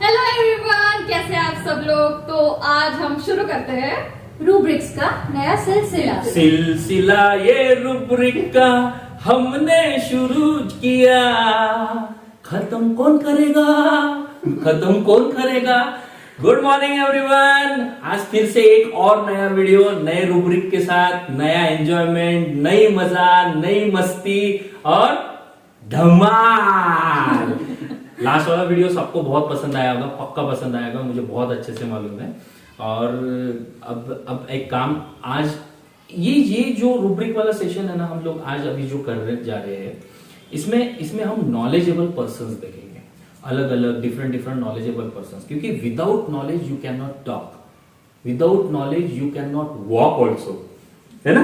Hello everyone, कैसे हैं आप सब लोग। तो आज हम शुरू करते हैं रूब्रिक्स का नया सिलसिला। ये रूब्रिक का हमने शुरू किया, खत्म कौन करेगा। गुड मॉर्निंग एवरीवन, आज फिर से एक और नया वीडियो नए रूब्रिक के साथ, नया एंजॉयमेंट, नई मजा, नई मस्ती और धमाल। लास्ट वाला वीडियो सबको बहुत पसंद आया होगा, पक्का पसंद आएगा, मुझे बहुत अच्छे से मालूम है। और अब एक काम, आज ये जो रूब्रिक वाला सेशन है ना, हम लोग आज अभी जो जा रहे हैं, इसमें हम नॉलेजेबल पर्संस देखेंगे, अलग अलग डिफरेंट नॉलेजेबल पर्संस, क्योंकि without knowledge you can not talk, without knowledge you can not walk also, है ना।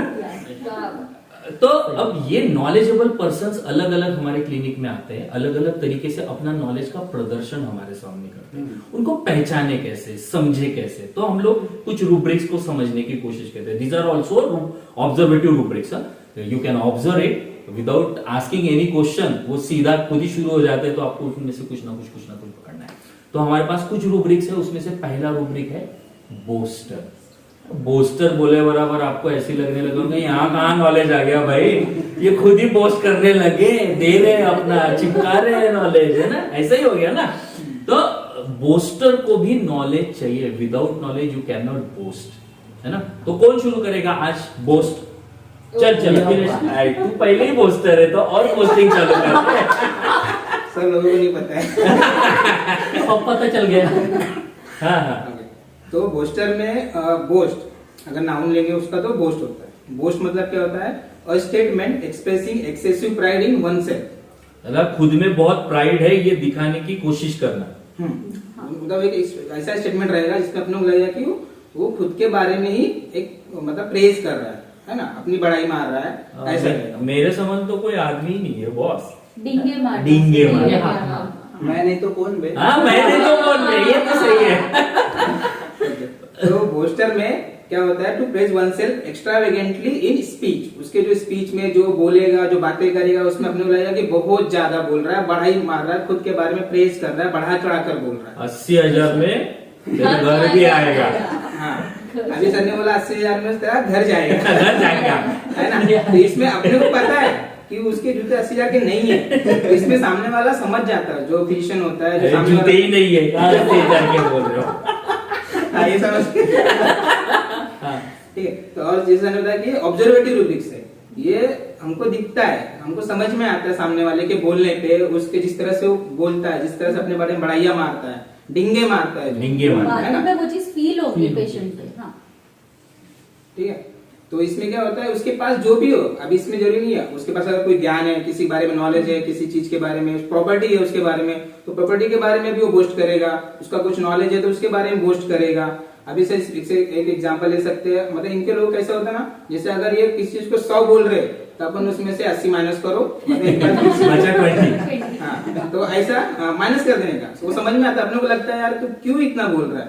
तो अब ये नॉलेजेबल पर्संस अलग अलग हमारे क्लिनिक में आते हैं, अलग अलग तरीके से अपना नॉलेज का प्रदर्शन हमारे सामने करते हैं। उनको पहचाने कैसे, समझे कैसे, तो हम लोग कुछ रूब्रिक्स को समझने की कोशिश करते हैं। These are also observative rubrics, you can observe it without asking any question, वो सीधा खुद ही शुरू हो जाते हैं, तो आपको उसमें से कुछ ना कुछ पकड़ना है। तो हमारे पास कुछ रूब्रिक्स है, उसमें से पहला रूब्रिक है बोस्टर। बोस्टर बोले बराबर आपको ऐसी लगने लगे यहाँ कहाँ नॉलेज आ गया भाई, ये खुद ही बोस्ट करने लगे, दे रहे अपना, चिपका रहे हैं नॉलेज, है ना, ऐसा ही हो गया ना। तो बोस्टर को भी नॉलेज चाहिए, without knowledge you can not boast, है ना। तो कौन शुरू करेगा आज बोस्ट? चल तू पहले ही बोस्टर है तो और बोस्टिंग चालू करते हैं। सब लोगों को नहीं पता है। अब पता चल गया। हाँ। तो बोस्टर में बोस्ट अगर नाउन लेंगे उसका तो बोस्ट होता है। बोस्ट मतलब क्या होता है? A statement expressing excessive pride in oneself. अगर खुद में बहुत प्राइड है ये दिखाने की कोशिश करना। मतलब एक ऐसा स्टेटमेंट रहेगा जिसमें अपने को लगेगा कि वो खुद के बारे में ही एक मतलब प्रेज कर रहा है ना, अपनी बड़ाई मार रहा है, ऐसा है। मेरे समझ तो कोई आदमी ही नहीं है बॉस, डिंगे मार। मैं नहीं तो कौन बे? हाँ, मैंने तो कौन बे, ये तो सही है। तो बोस्टर में क्या होता है? To praise oneself extravagantly in speech. उसके जो स्पीच में जो बोलेगा, जो बातें करेगा, उसमें अपने को लगेगा कि बहुत ज्यादा बोल रहा है, बढ़ाई मार रहा है, खुद के बारे में प्रेज कर रहा है, बढ़ा चढ़ा कर बोल रहा है। 80,000 में तेरा घर भी आएगा। हाँ, अभी सर ने बोला 80,000 में तेरा घर जाएगा। घर जाएगा, है ना। तो इसमें अपने को पता है कि उसके जूते 80,000 के नहीं है, तो इसमें सामने वाला समझ जाता है, जो फिजिशियन होता है, जो जूते ही नहीं है, कहाँ से जाके बोल रहे हो। हाँ, ये समझ। ठीक है। तो और जैसे मैंने बताया कि ऑब्जर्वेटिव रूब्रिक्स है, ये हमको दिखता है, हमको समझ में आता है सामने वाले के बोलने पे, उसके जिस तरह से वो बोलता है, जिस तरह से अपने बारे में बड़ाइया मारता है, डिंगे मारता है, है ना, वो चीज फील होगी पेशेंट पे। हाँ, ठीक है। तो इसमें क्या होता है, उसके पास जो भी हो, अभी इसमें जरूरी नहीं है उसके पास अगर कोई ज्ञान है, किसी बारे में नॉलेज है, किसी चीज के बारे में, प्रॉपर्टी है उसके बारे में, तो प्रॉपर्टी के बारे में भी वो बोस्ट करेगा। उसका कुछ नॉलेज है तो उसके बारे में बोस्ट करेगा। अभी से एक एग्जांपल ले सकते हैं, मतलब इनके लोग कैसा होता है ना, जैसे अगर ये किसी चीज को 100 बोल रहे तो अपन उसमें से 80 माइनस करो, हाँ, तो ऐसा माइनस कर देने का। वो समझ में आता है, अपने को लगता है यार तू क्यों इतना बोल रहा है,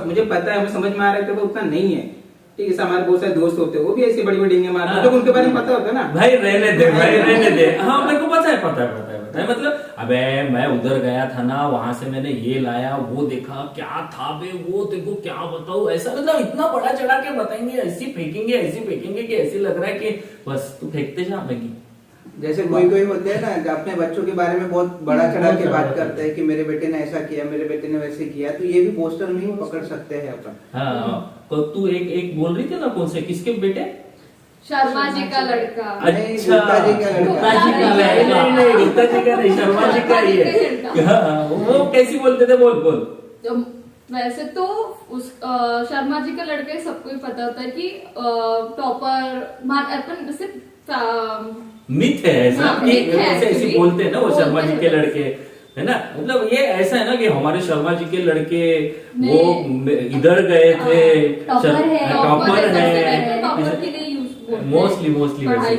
मुझे पता है, मुझे समझ में आ रहा है कि वो उतना नहीं है। ठीक है, हमारे बहुत सारे दोस्त होते हैं, वो भी ऐसी बड़ी बड़ी डिंगे मारते हैं, तो उनके बारे में पता होता है ना, भाई रहने दे। हाँ, मेरे को पता है। मतलब अबे मैं उधर गया था ना, वहां से मैंने ये लाया, वो देखा, क्या था बे वो, देखो क्या बताऊं, ऐसा मतलब इतना बड़ा चढ़ा के बताएंगे, ऐसी फेंकेंगे कि ऐसे लग रहा है कि बस तू फेंकते जा मैगी। जैसे कोई होते हैं ना, अपने बच्चों के बारे में बहुत बड़ा चढ़ा के बात करते हैं कि मेरे बेटे ने ऐसा किया, मेरे बेटे ने वैसे किया, तो ये भी पोस्टर में ही पकड़ सकते हैं अपन। हाँ, तो तू एक बोल रही थी ना, कौन से, किसके बेटे? शर्मा जी का लड़का। अच्छा, गुप्ता जी का लड़का। गुप्ता जी का नहीं, गुप्ता जी का नहीं, शर्मा जी का ही है। हाँ, वो कैसी बोलते थे, बोल। वैसे तो उस शर्मा जी का लड़के सबको ही पता होता है कि टॉपर अपन जैसे मिथ है ऐसा, ऐसे बोलते हैं ना वो शर्मा जी के लड़के, है ना। मतलब ये ऐसा है ना कि हमारे शर्मा जी के लड़के वो इधर गए थे, टॉपर है, मोस्टली वैसे।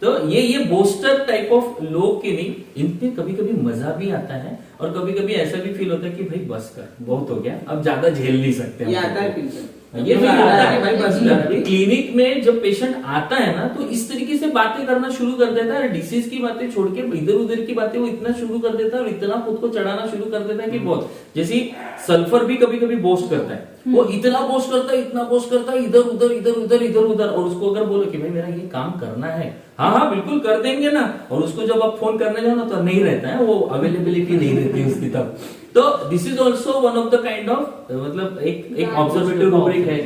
तो ये बोस्टर टाइप ऑफ लोग के नहीं, इनपे कभी कभी मजा भी आता है और कभी कभी ऐसा भी फील होता है कि भाई बस कर, बहुत हो गया, अब ज्यादा झेल नहीं सकते। ये आता है फील, ये फील होता है भाई पर्सनल क्लिनिक में जब पेशेंट आता है ना, तो इस तरीके से बातें करना शुरू कर देता है, डिसीज की बातें छोड़ के इधर उधर की बातें वो इतना शुरू कर देता है और इतना खुद को चढ़ाना शुरू कर देता है कि बहुत, जैसे सल्फर भी कभी कभी बोस्ट करता है, वो इतना बोस्ट करता है, इतना बोस्ट करता है, इधर उधर इधर उधर इधर उधर, और उसको अगर बोलो कि भाई मेरा ये काम करना है, हाँ हाँ बिल्कुल कर देंगे ना, और उसको जब आप फोन करने जाओ ना तो नहीं रहता है, वो अवेलेबिलिटी नहीं रहती है उसकी तब। तो this is also one of the kind of, मतलब एक ऑब्जर्वेटिव रूब्रिक है,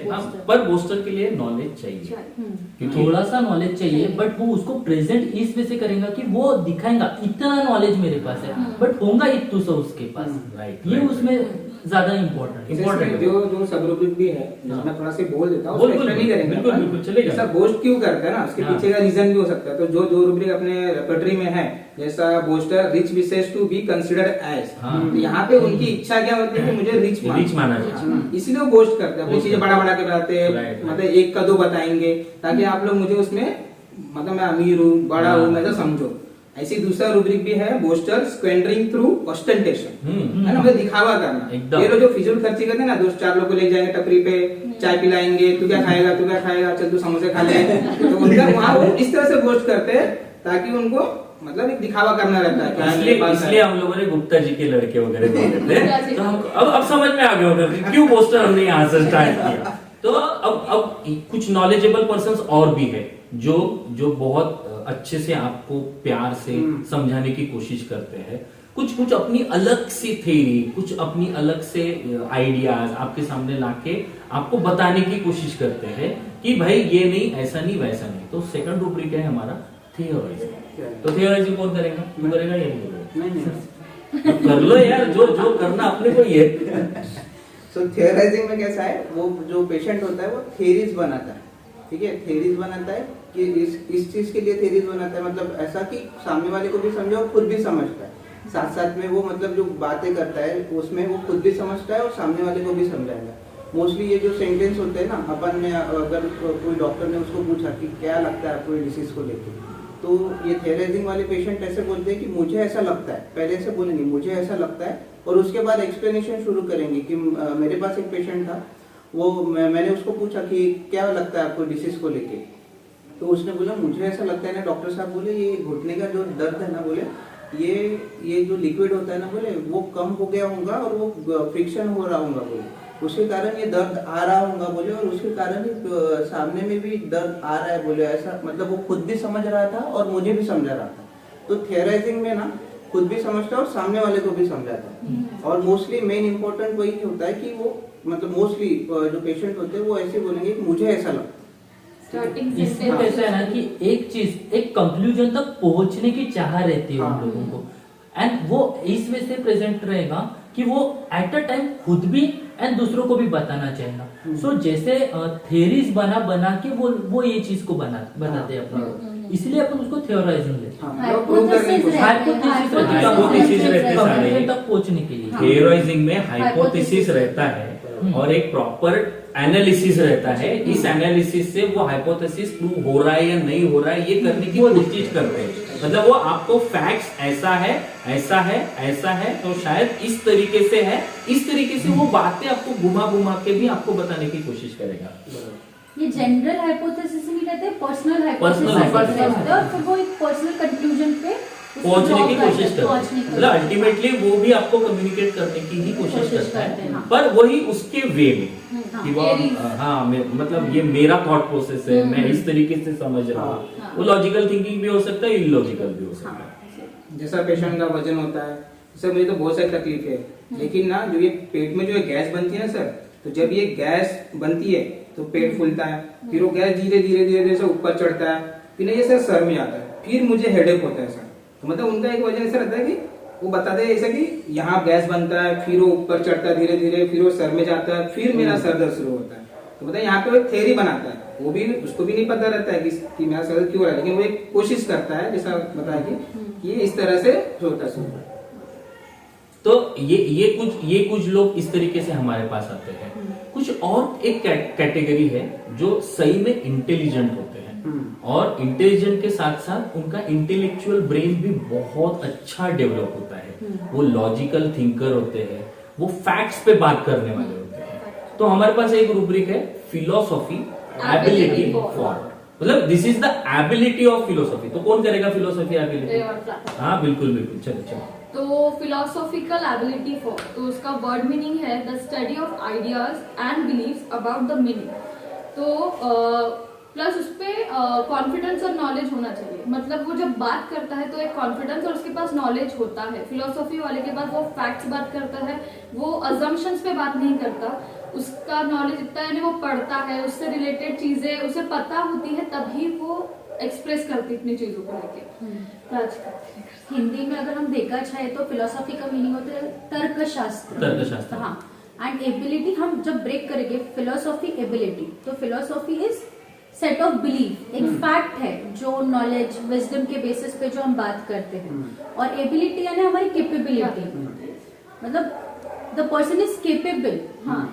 पर बोस्टर के लिए नॉलेज चाहिए, क्योंकि थोड़ा सा नॉलेज चाहिए, बट वो उसको प्रेजेंट इस वे से करेगा कि वो दिखाएगा इतना नॉलेज मेरे पास है, बट होगा इतना सा उसके पास, राइट, ये उसमें ज्यादा इम्पोर्टेंट जो सब रूब्रिक भी है, मैं थोड़ा सा बोल देता हूँ, बोल, उसको बोल, नहीं करेंगे, बिल्कुल, बिल्कुल, चलेगा। ऐसा बोस्ट क्यों करता है ना, उसके हाँ। पीछे का रीजन भी हो सकता है। तो जो रूब्रिक अपने रेपर्टरी में है, जैसा बोस्टर रिच विशेष टू बी कंसिडर्ड एज, हाँ। तो यहाँ पे उनकी इच्छा क्या होती है कि मुझे रिच माना जाए, इसलिए वो बोस्ट करते हैं, अपनी चीजें बड़ा बड़ा के बताते हैं, Right, मतलब एक का दो बताएंगे ताकि आप लोग मुझे उसमें, मतलब मैं अमीर हूँ, बड़ा हूँ, ऐसा समझो। ऐसी दूसरा रूब्रिक भी है, बोस्टर स्क्वेंडरिंग थ्रू ऑस्टेंटेशन, है ना, मतलब दिखावा करना। एकदम। ये लोग जो फिजूल खर्ची करते हैं ना, दोस्त चार लोग को ले जाएंगे टपरी पे, चाय पिलाएंगे, तू क्या खाएगा, तू क्या खाएगा, चल तू समोसे खा ले, तो उनका वहाँ वो इस तरह से बोस्ट करते हैं ताकि उनको मतलब एक दिखावा करना रहता है कि हाँ, मेरे पास है। इसलिए हम लोगों ने गुप्ता जी के लड़के वगैरह देते थे, तो हम अब समझ में आ गया होगा कि क्यों पोस्टर हमने यहाँ से स्टार्ट किया। तो अब कुछ नॉलेजेबल पर्संस और भी है जो बहुत अच्छे से आपको प्यार से समझाने की कोशिश करते हैं, कुछ अपनी अलग सी थ्योरी, कुछ अपनी अलग से आइडियाज आपके सामने लाके आपको बताने की कोशिश करते हैं कि भाई ये नहीं, ऐसा नहीं, वैसा नहीं। तो सेकंड रूब्रिक है हमारा थियोराइजिंग। तो थियोराइजिंग कौन करेगा, तू करेगा या नहीं करेगा? नहीं कर लो यार, जो करना अपने को ही है। सो थियराइजिंग में कैसा है, वो जो पेशेंट होता है वो थेरीज बनाता है, ठीक है, थेरीज बनाता है कि इस चीज के लिए थेरीज बनाता है, मतलब ऐसा कि सामने वाले को भी समझे और खुद भी समझता है, साथ साथ में वो मतलब जो बातें करता है उसमें वो खुद भी समझता है और सामने वाले को भी समझाएगा। मोस्टली ये जो सेंटेंस होते हैं ना, अपन ने अगर कोई डॉक्टर ने उसको पूछा कि क्या लगता है आपको डिसीज को लेकर, तो ये थियराइजिंग वाले पेशेंट ऐसे बोलते हैं कि मुझे ऐसा लगता है, पहले ऐसे बोलेंगे मुझे ऐसा लगता है, और उसके बाद एक्सप्लेनेशन शुरू करेंगे कि मेरे पास एक पेशेंट था, वो मैंने उसको पूछा कि क्या लगता है आपको डिसीज को लेके, तो उसने बोला मुझे ऐसा लगता है ना डॉक्टर साहब, बोले ये घुटने का जो दर्द है ना, बोले ये जो लिक्विड होता है ना, बोले वो कम हो गया होगा और वो फ्रिक्शन हो रहा होगा, बोले उसके कारण ये दर्द आ रहा होगा, बोले और उसके कारण ही सामने में भी दर्द आ रहा है, बोले ऐसा, मतलब वो खुद भी समझ रहा था और मुझे भी समझा रहा था। तो थियराइजिंग में ना खुद भी समझता है और सामने वाले को भी समझाता है, और मोस्टली मेन इंपॉर्टेंट वही होता है कि वो मतलब मोस्टली जो पेशेंट होते हैं वो ऐसे बोलेंगे कि मुझे ऐसा लगता है। स्टार्टिंग इसमें कैसा है ना कि एक चीज एक कंक्लूजन तक पहुंचने की चाह रहती है उन लोगों को, एंड वो इस वे से प्रेजेंट रहेगा कि वो एट अ टाइम खुद भी एंड दूसरों को भी बताना चाहेगा। सो जैसे थेरीज बना के वो ये चीज को बताते हैं अपने, इसलिए अपन उसको थियोराइजिंग लेते हैं, हाइपोथेसिस रहते सारे। कंक्लूजन तक पहुंचने के लिए। थियोराइजिंग में हाइपोथेसिस रहता है और एक प्रॉपर एनालिसिस रहता है। इस एनालिसिस से वो हाइपोथेसिस प्रूव हो रहा है या नहीं हो रहा है ये करने की कोशिश करते हैं। मतलब वो आपको फैक्ट्स ऐसा है ऐसा है ऐसा है तो शायद इस तरीके से है, इस तरीके से वो बातें आपको घुमा के भी आपको बताने की कोशिश करेगा। ये जनरल हाइपोथेसिस नहीं रहते, पर्सनल Personal हाइपोथेसिस hypothesis। रहते हैं और फिर वो एक पर्सनल कंक्लूजन पे पहुंचने की कोशिश करते पहुंचने हैं। की मतलब अल्टीमेटली वो भी आपको कम्युनिकेट करने की ही कोशिश कोशिश करता करते हैं, है, हाँ। पर वही उसके वे में हाँ, कि वो theories। हाँ मतलब ये मेरा थॉट प्रोसेस है, मैं इस तरीके से समझ रहा हूँ। हाँ। वो लॉजिकल थिंकिंग भी हो सकता है, इलॉजिकल भी हो सकता है। जैसा पेशेंट का वजन होता है, सर मुझे तो बहुत सारी तकलीफ है, लेकिन ना जो ये पेट में जो ये गैस बनती है ना सर, तो जब ये गैस बनती है तो पेट फूलता है, फिर वो गैस धीरे धीरे से ऊपर चढ़ता है, फिर ये सर सर में आता है, फिर मुझे हेडेक होता है सर। तो मतलब उनका एक वजह ऐसा रहता है कि वो बताते हैं ऐसा कि यहाँ गैस बनता है, फिर वो ऊपर चढ़ता है धीरे धीरे, फिर वो सर में जाता है, फिर मेरा सर दर्द शुरू होता है। तो मतलब यहाँ पे वो एक थ्योरी बनाता है, वो भी उसको भी नहीं पता रहता है कि मेरा सर क्यों रहा है, लेकिन वो एक कोशिश करता है जैसा बताया कि ये इस तरह से होता है। तो ये कुछ लोग इस तरीके से हमारे पास आते हैं। कुछ और एक कैटेगरी है जो सही में इंटेलिजेंट होते हैं और इंटेलिजेंट के साथ साथ उनका इंटेलेक्चुअल ब्रेन भी बहुत अच्छा डेवलप होता है। वो लॉजिकल थिंकर होते हैं, वो फैक्ट्स पे बात करने वाले होते हैं। तो हमारे पास एक रूब्रिक है philosophy ability Ability for, for. मतलब this is the ability of philosophy. तो कौन करेगा फिलोसॉफी ये एबिलिटी? वाला flat. हाँ बिल्कुल बिल्कुल, चलो चलो। तो फिलोसॉफिकल एबिलिटी फॉर, तो उसका वर्ड मीनिंग है the study of ideas and beliefs about the meaning. तो प्लस उस पर कॉन्फिडेंस और नॉलेज होना चाहिए, मतलब वो जब बात करता है तो एक कॉन्फिडेंस और उसके पास नॉलेज होता है। फिलोसॉफी वाले के पास वो फैक्ट्स बात करता है, वो अजम्पशंस पे बात नहीं करता, उसका नॉलेज इतना है, वो पढ़ता है, उससे रिलेटेड चीजें उसे पता होती है, तभी वो एक्सप्रेस करती अपनी चीजों को लेके। राज करती है। हिंदी में अगर हम देखा जाए तो फिलोसॉफी का मीनिंग होता है तर्कशास्त्र। तर्कशास्त्र। हाँ, एंड एबिलिटी हम जब ब्रेक करेंगे फिलोसॉफी एबिलिटी, तो philosophy is set of belief, एक फैक्ट है जो नॉलेज विजडम के बेसिस पे जो हम बात करते हैं, और एबिलिटी यानी हमारी कैपेबिलिटी, मतलब द पर्सन इज केपेबल हाँ,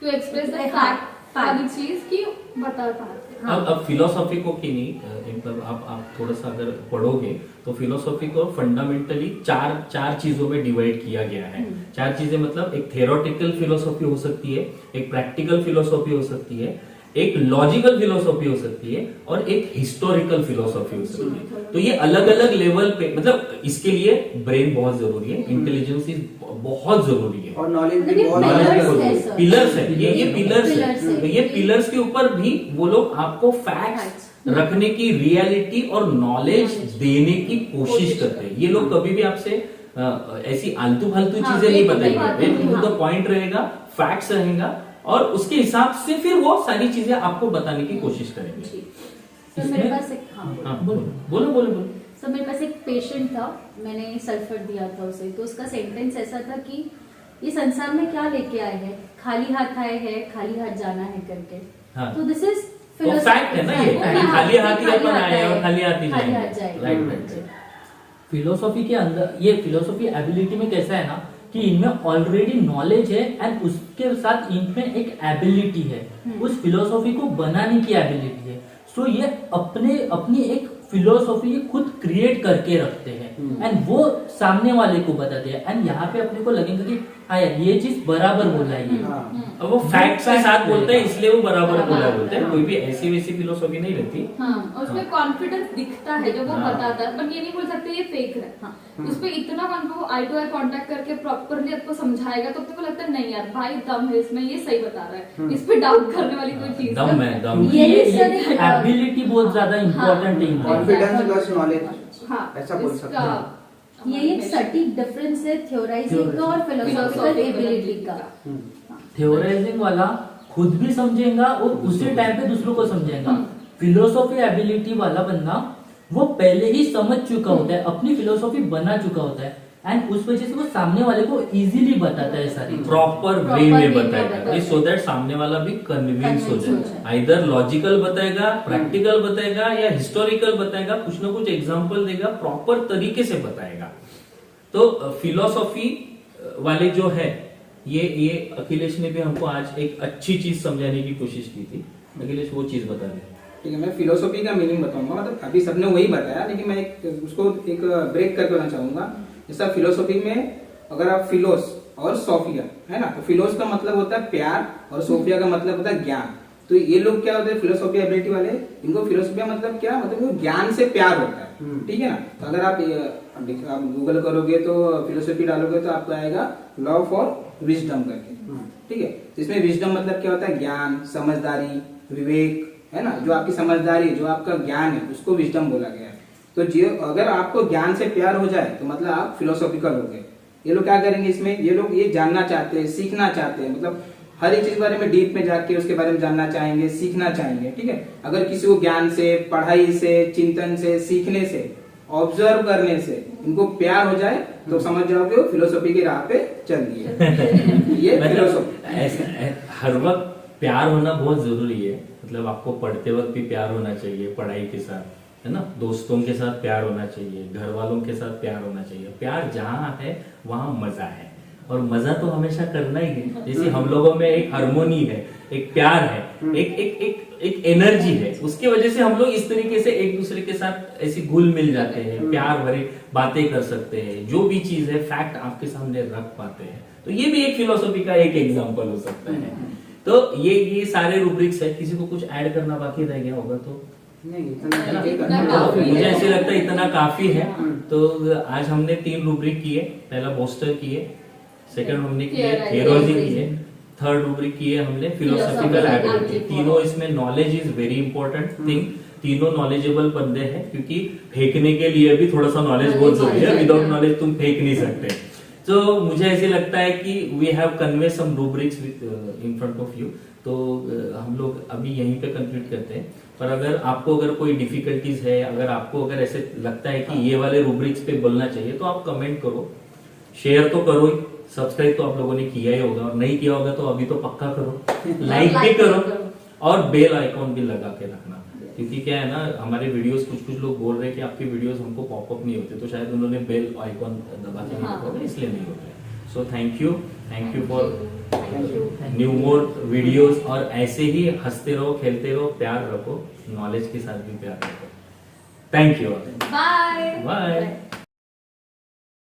टू एक्सप्रेस द हाँ, फैक्ट वाली चीज की बता पाते। अब फिलोसॉफी को कि नहीं, मतलब आप थोड़ा सा अगर पढ़ोगे तो फिलोसॉफी को फंडामेंटली चार चीजों में डिवाइड किया गया है। चार चीजें, मतलब एक थ्योरेटिकल फिलोसॉफी हो सकती है, एक प्रैक्टिकल फिलोसॉफी हो सकती है, एक लॉजिकल फिलोसॉफी हो सकती है, और एक हिस्टोरिकल फिलोसॉफी हो सकती है। तो ये अलग अलग लेवल पे, मतलब इसके लिए ब्रेन बहुत जरूरी है, इंटेलिजेंस इज बहुत जरूरी है, और नॉलेज भी मतलब बहुत pillars ज़्यादा है, जरूरी है। सर। पिलर्स है, ये पिलर्स Pillars है। है। तो ये पिलर्स के ऊपर भी वो लोग आपको फैक्ट्स Facts. रखने की, रियलिटी और नॉलेज देने की कोशिश करते हैं। ये लोग कभी भी आपसे ऐसी आलतू फालतू हाँ, चीजें नहीं बिल्कुल बताएंगे, नहीं, तो हाँ। पॉइंट रहेगा, फैक्ट्स रहेगा, और उसके हिसाब से फिर वो सारी चीजें आपको बताने की कोशिश करेंगे। जी। तो मेरे इसमें- पास एक, हाँ, हाँ बोलो बोलो बोलो बोलो। सर मेरे पास एक पेशेंट था, मैंने सल्फर दिया था उसे, तो उसका सेंटेंस ऐसा था कि ये संसार में क्या लेके आए हैं, खाली हाथ आए हैं, खाली हाथ जाना है करके। हाँ। तो दिस इज वो फैक्ट है ना ये, खाली हाथ ही अपन आए हैं और खाली हाथ ही खाली हाथ जाएंगे। जाएंगे। Right right. फिलोसॉफी के अंदर, ये फिलोसॉफी एबिलिटी में कैसा है ना कि इनमें ऑलरेडी नॉलेज है एंड उसके साथ इनमें एक एबिलिटी है, उस फिलोसॉफी को बनाने की एबिलिटी है। सो ये अपनी एक फिलोसॉफी खुद क्रिएट करके रखते हैं एंड वो सामने वाले को बताते हैं, एंड यहाँ पे अपने को लगेगा कि हाँ यार ये चीज बराबर बोला है ये। हाँ। अब वो फैक्ट्स के साथ बोलते हैं, इसलिए वो बराबर हाँ, बोला हाँ, बोलते हैं। कोई भी ऐसी वैसी फिलोसॉफी नहीं रहती। हाँ, और उसमें कॉन्फिडेंस दिखता है जब वो हाँ। बताता है, पर ये नहीं बोल सकते ये फेक है। हाँ। उसपे इतना वो आई टू आई कांटेक्ट करके प्रॉपरली आपको समझाएगा, तो आपको लगता है नहीं यार भाई दम है इसमें, ये सही बता रहा है, इस पे डाउट करने वाली कोई चीज दम है, दम। ये ये सर एक- एबिलिटी बहुत ज्यादा इम्पोर्टेंट है। कॉन्फिडेंस प्लस नॉलेज, हाँ, ऐसा बोल सकते इसका- हैं। ये एक सटीक डिफरेंस है थ्योराइजिंग का और फिलोसॉफिकल एबिलिटी का। थ्योराइजिंग वाला खुद भी समझेगा और उसी टाइम पे दूसरों को समझेगा। फिलोसॉफी एबिलिटी वाला बंदा वो पहले ही समझ चुका होता है, अपनी फिलोसॉफी बना चुका होता है, एंड उस वजह से वो सामने वाले को इजीली बताता है सारी चीजें। प्रॉपर वे Proper में way में बताएगा, बताएगा। सो दैट सामने वाला भी कन्विंस हो Convince हो जाए। जाए। आइदर लॉजिकल बताएगा, प्रैक्टिकल बताएगा, या हिस्टोरिकल बताएगा, कुछ ना कुछ एग्जाम्पल देगा, प्रॉपर तरीके से बताएगा। तो फिलोसॉफी वाले जो है, ये अखिलेश ने भी हमको आज एक अच्छी चीज समझाने की कोशिश की थी। अखिलेश वो चीज बता दे। ठीक है, मैं फिलोसॉफी का मीनिंग बताऊंगा। मतलब अभी सबने वही बताया, लेकिन मैं उसको एक ब्रेक कर देना चाहूंगा। जैसा फिलोसॉफी में अगर आप फिलोस और सोफिया है ना, तो फिलोस का मतलब होता है प्यार और सोफिया का मतलब होता है ज्ञान। तो ये लोग क्या होते हैं फिलोसॉफी एबिलिटी वाले, इनको फिलोसॉफी मतलब क्या, मतलब वो ज्ञान से प्यार होता है। ठीक है ना। तो अगर आप गूगल करोगे तो फिलोसॉफी डालोगे तो आपको आएगा लव फॉर विजडम करके। ठीक है, इसमें विजडम मतलब क्या होता है, ज्ञान, समझदारी, विवेक, है ना। जो आपकी समझदारी, जो आपका ज्ञान है, उसको विजडम बोला गया है। तो जो अगर आपको ज्ञान से प्यार हो जाए तो मतलब आप फिलोसॉफिकल हो गए। ये लोग क्या करेंगे इसमें, ये लोग ये जानना चाहते हैं, सीखना चाहते हैं, मतलब हर एक चीज के बारे में डीप में जाके उसके बारे में जानना चाहेंगे, सीखना चाहेंगे। ठीक है, अगर किसी को ज्ञान से, पढ़ाई से, चिंतन से, सीखने से, ऑब्जर्व करने से इनको प्यार हो जाए तो समझ जाओ कि वो फिलोसॉफी की राह पे चल दिए। ये फिलोसॉफी। हर वक्त प्यार होना बहुत जरूरी है। मतलब आपको पढ़ते वक्त भी प्यार होना चाहिए, पढ़ाई के साथ, है ना, दोस्तों के साथ प्यार होना चाहिए, घर वालों के साथ प्यार होना चाहिए। प्यार जहाँ है वहाँ मजा है, और मजा तो हमेशा करना ही है। जैसे हम लोगों में एक हार्मोनी है, एक प्यार है, एक एक एक एक एनर्जी है, उसकी वजह से हम लोग इस तरीके से एक दूसरे के साथ ऐसे घुल मिल जाते हैं, प्यार भरे बातें कर सकते हैं, जो भी चीज है फैक्ट आपके सामने रख पाते हैं। तो ये भी एक फिलोसॉफी का एक एग्जाम्पल हो सकता है। तो ये सारे रूब्रिक्स है, किसी को कुछ ऐड करना बाकी रह गया होगा तो नहीं इतना है ना? ठीक है, इतना करना काफी है। मुझे ऐसे लगता है इतना काफी है। हम्म। तो आज हमने 3 रूब्रिक किए, पहला बोस्टर किए, सेकंड हमने किए Theorizing थियोराइजिंग किए, थर्ड रूब्रिक किए हमने फिलोसॉफिकल Philosophical एबिलिटी। ability। तीनों इसमें knowledge is very important thing, तीनों नॉलेजेबल बंदे हैं, क्योंकि फेंकने के लिए भी थोड़ा सा नॉलेज बहुत जरूरी है, विदाउट नॉलेज तुम फेंक नहीं सकते। तो मुझे ऐसे लगता है कि we have convey some rubrics in front of you. तो हम लोग अभी यहीं पे कंक्लूड करते हैं। पर अगर कोई डिफिकल्टीज है, अगर ऐसे लगता है कि ये वाले रूब्रिक्स पे बोलना चाहिए, तो आप कमेंट करो, शेयर तो करो, सब्सक्राइब तो आप लोगों ने किया ही होगा, और नहीं किया होगा तो अभी तो पक्का करो, लाइक भी करो और बेल आइकॉन भी लगा के रखना। क्योंकि क्या है ना, हमारे वीडियोस कुछ लोग बोल रहे हैं कि आपके वीडियोस हमको पॉपअप नहीं होते, तो शायद उन्होंने बेल आइकॉन दबा के नहीं रखा होगा, इसलिए नहीं होता है। So thank you for new more videos, और ऐसे ही हंसते रहो, खेलते रहो, प्यार रखो, नॉलेज के साथ भी प्यार रखो। Thank you. Bye bye.